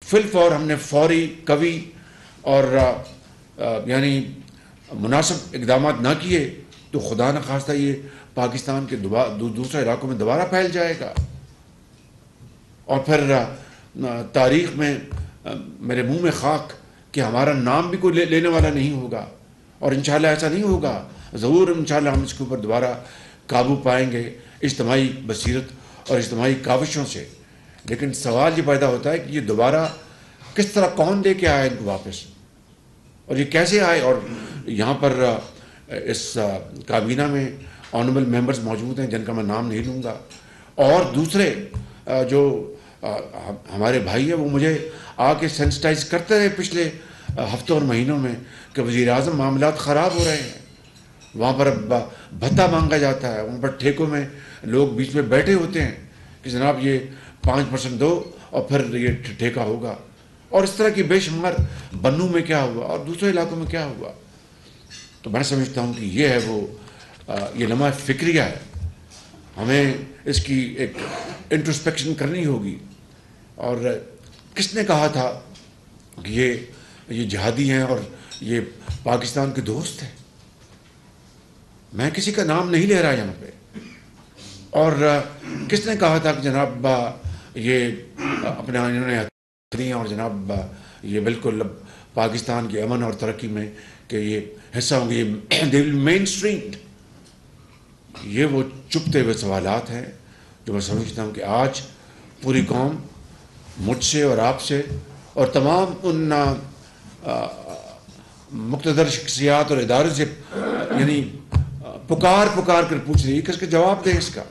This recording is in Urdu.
فی الفور ہم نے فوری قوی اور یعنی مناسب اقدامات نہ کیے تو خدا نخواستہ یہ پاکستان کے دوسرے علاقوں میں دوبارہ پھیل جائے گا، اور پھر تاریخ میں میرے منہ میں خاک کہ ہمارا نام بھی کوئی لینے والا نہیں ہوگا، اور انشاءاللہ ایسا نہیں ہوگا، ضرور انشاءاللہ ہم اس کے اوپر دوبارہ قابو پائیں گے اجتماعی بصیرت اور اجتماعی کاوشوں سے۔ لیکن سوال یہ پیدا ہوتا ہے کہ یہ دوبارہ کس طرح کون لے کے آئے ان کو واپس، اور یہ کیسے آئے؟ اور یہاں پر اس کابینہ میں آنریبل ممبرز موجود ہیں جن کا میں نام نہیں لوں گا، اور دوسرے جو ہمارے بھائی ہیں وہ مجھے آ کے سینسٹائز کرتے رہے پچھلے ہفتوں اور مہینوں میں کہ وزیر اعظم معاملات خراب ہو رہے ہیں، وہاں پر بھتہ مانگا جاتا ہے، وہاں پر ٹھیکوں میں لوگ بیچ میں بیٹھے ہوتے ہیں کہ جناب یہ 5% دو اور پھر یہ ٹھیکہ ہوگا، اور اس طرح کی بے شمار بنوں میں کیا ہوا اور دوسرے علاقوں میں کیا ہوا۔ تو میں سمجھتا ہوں کہ یہ ہے وہ یہ لمحہ فکریہ ہے، ہمیں اس کی ایک انٹروسپیکشن کرنی ہوگی۔ اور کس نے کہا تھا کہ یہ جہادی ہیں اور یہ پاکستان کے دوست ہیں؟ میں کسی کا نام نہیں لے رہا یہاں پہ۔ اور کس نے کہا تھا کہ جناب یہ اپنے انہوں نے ہتھیلیاں اور جناب یہ بالکل پاکستان کے امن اور ترقی میں کہ یہ حصہ ہوں گے، یہ مین اسٹریم۔ یہ وہ چپتے ہوئے سوالات ہیں جو میں سمجھتا ہوں کہ آج پوری قوم مجھ سے اور آپ سے اور تمام ان مقتدر شخصیات اور ادارے سے یعنی پکار کر پوچھ رہی ہے کہ اس کا جواب دیں اس کا۔